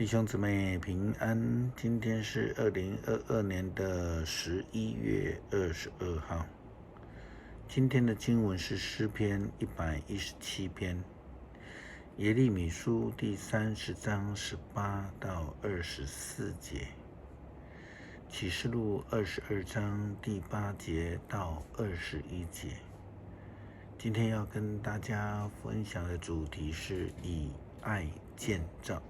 弟兄姊妹平安，今天是2022年的11月22号。今天的经文是诗篇117篇，耶利米书第30章18到24节，启示录22章第8节到21节。今天要跟大家分享的主题是以爱建造。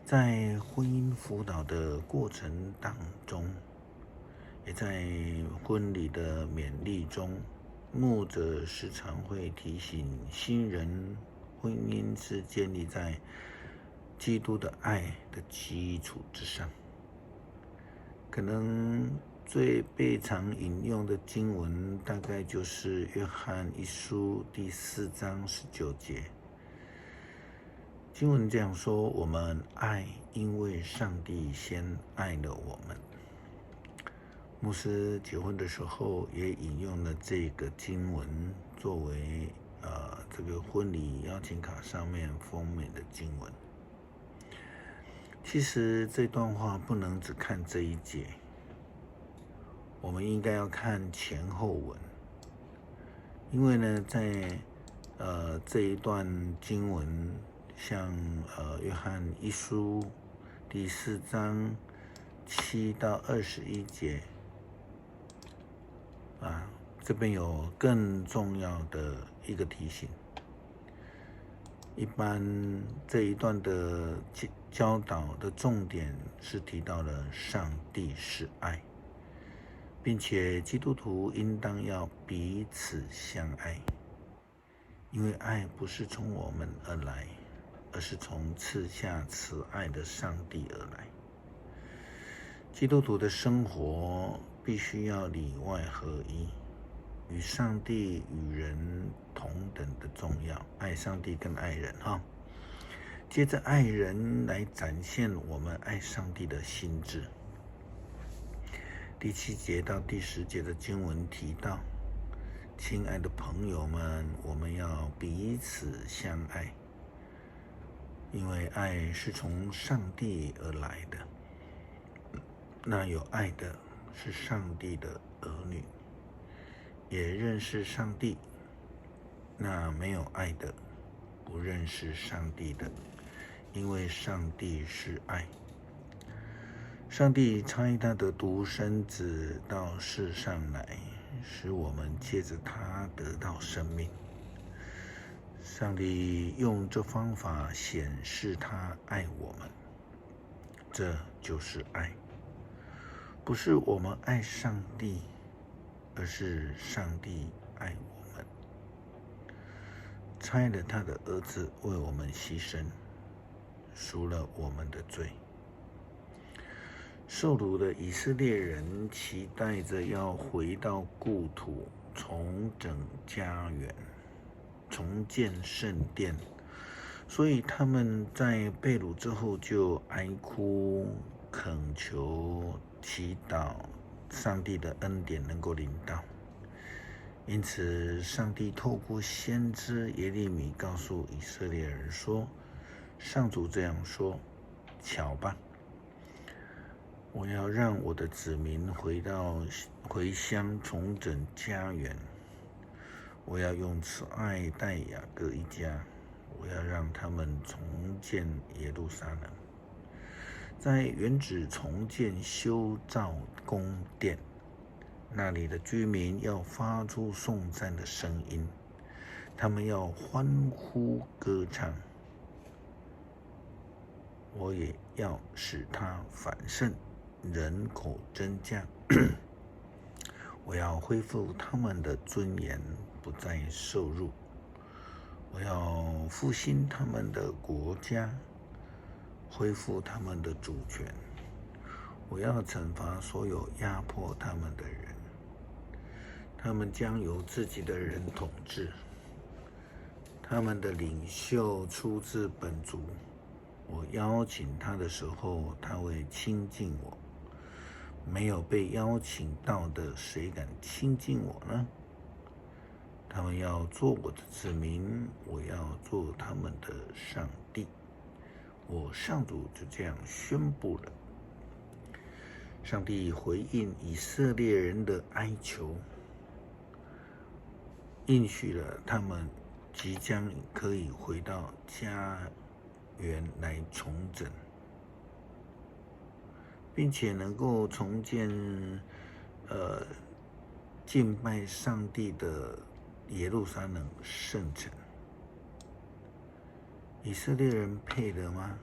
在婚姻辅导的过程当中，也在婚礼的勉励中，牧者时常会提醒新人，婚姻是建立在基督的爱的基础之上。可能最被常引用的经文，大概就是约翰一书第4章19节。经文这样说：我们爱，因为上帝先爱了我们。牧师结婚的时候也引用了这个经文，作为这个婚礼邀请卡上面封面的经文。其实这段话不能只看这一节，我们应该要看前后文，因为呢，在这一段经文。像约翰一书第4章7到21节这边有更重要的一个提醒。一般这一段的教导的重点是提到了上帝是爱，并且基督徒应当要彼此相爱，因为爱不是从我们而来，而是从赐下慈爱的上帝而来。基督徒的生活必须要里外合一，与上帝与人同等的重要，爱上帝跟爱人接着爱人来展现我们爱上帝的心志。第7节到第10节的经文提到，亲爱的朋友们，我们要彼此相爱，因为爱是从上帝而来的。那有爱的是上帝的儿女，也认识上帝；那没有爱的，不认识上帝的，因为上帝是爱。上帝差他的独生子到世上来，使我们借着他得到生命。上帝用这方法显示他爱我们，这就是爱。不是我们爱上帝，而是上帝爱我们，差了他的儿子为我们牺牲，赎了我们的罪。受掳的以色列人期待着要回到故土，重整家园，重建圣殿，所以他们在被掳之后就哀哭恳求祈祷上帝的恩典能够临到。因此上帝透过先知耶利米告诉以色列人说，上主这样说，瞧吧，我要让我的子民回乡重整家园，我要用慈爱待雅各一家，我要让他们重建耶路撒冷，在原址重建修造宫殿，那里的居民要发出颂赞的声音，他们要欢呼歌唱，我也要使他繁盛，人口增加我要恢复他们的尊严，不再受辱，我要复兴他们的国家，恢复他们的主权，我要惩罚所有压迫他们的人，他们将由自己的人统治，他们的领袖出自本族，我邀请他的时候，他会亲近我，没有被邀请到的，谁敢亲近我呢？他们要做我的子民，我要做他们的上帝，我上主就这样宣布了。上帝回应以色列人的哀求，应许了他们即将可以回到家园来重整，并且能够重建敬拜上帝的耶路撒冷圣城。以色列人配得吗？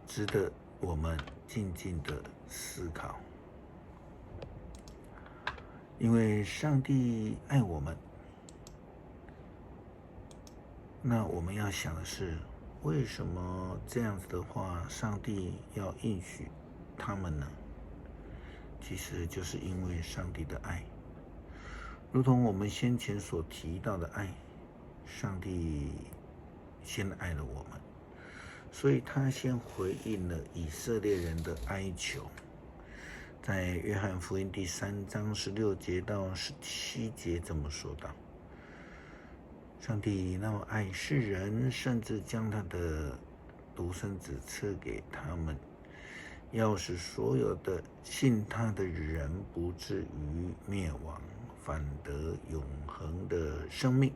值得我们静静的思考。因为上帝爱我们，那我们要想的是，为什么这样子的话，上帝要应许他们呢？其实就是因为上帝的爱，如同我们先前所提到的爱，上帝先爱了我们，所以他先回应了以色列人的哀求。在约翰福音第3章16节到17节这么说道：上帝那么爱世人，甚至将他的独生子赐给他们，要使所有的信他的人不至于灭亡，反得永恒的生命。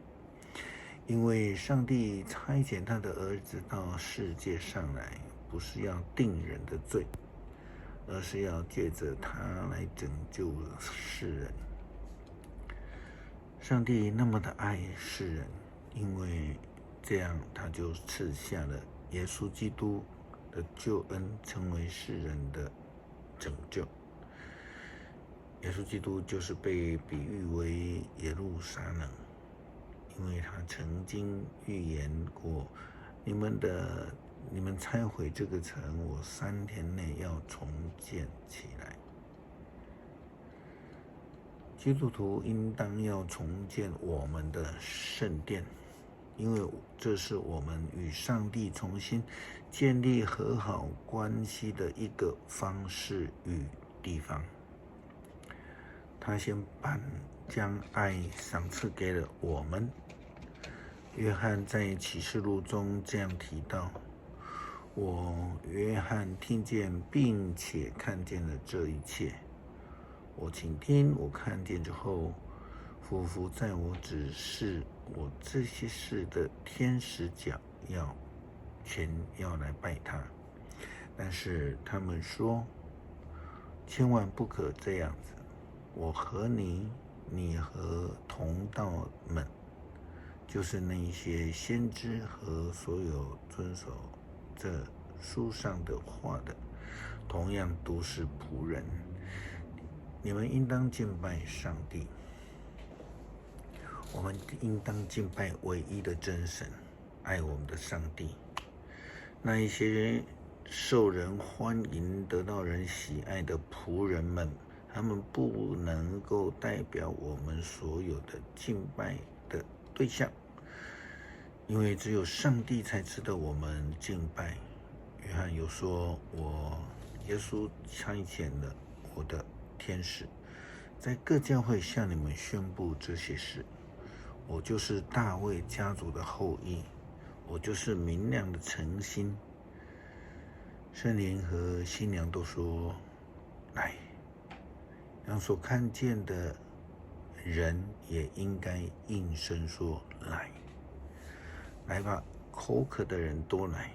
因为上帝差遣他的儿子到世界上来，不是要定人的罪，而是要借着他来拯救世人。上帝那么的爱世人，因为这样他就赐下了耶稣基督的救恩，成为世人的拯救。耶稣基督就是被比喻为耶路撒冷，因为他曾经预言过，你们拆毁这个城，我3天内要重建起来。基督徒应当要重建我们的圣殿，因为这是我们与上帝重新建立和好关系的一个方式与地方。他先将爱赏赐给了我们。约翰在启示录中这样提到：我约翰听见并且看见了这一切。我倾听，我看见之后，俯伏在我指示我这些事的天使脚全要来拜他。但是他们说，千万不可这样子，我和你和同道们，就是那些先知和所有遵守这书上的话的，同样都是仆人。你们应当敬拜上帝，我们应当敬拜唯一的真神，爱我们的上帝。那一些受人欢迎、得到人喜爱的仆人们，他们不能够代表我们所有的敬拜的对象，因为只有上帝才知道我们敬拜。约翰有说，耶稣差遣了我的天使，在各教会向你们宣布这些事。我就是大卫家族的后裔，我就是明亮的晨星。圣灵和新娘都说来，让所看见的人也应该应声说来。来吧，口渴的人都来，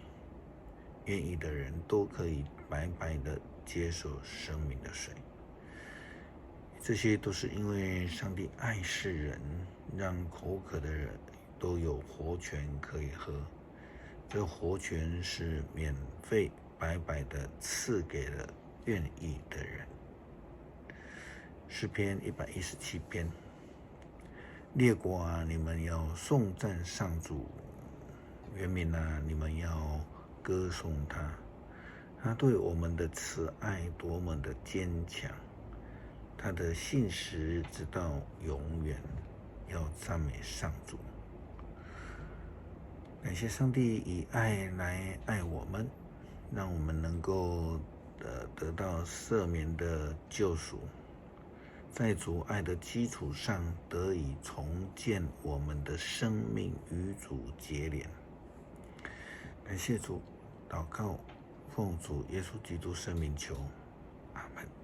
愿意的人都可以白白的接受生命的水。这些都是因为上帝爱世人，让口渴的人都有活泉可以喝。这活泉是免费白白的赐给了愿意的人。诗篇117篇：列国啊，你们要颂赞上主；原民啊，你们要歌颂他。他对我们的慈爱多么的坚强，他的信实直到永远。要赞美上主，感谢上帝以爱来爱我们，让我们能够得到赦免的救赎，在主爱的基础上得以重建我们的生命与主结连。感谢主，祷告，奉主耶稣基督圣名求，阿门。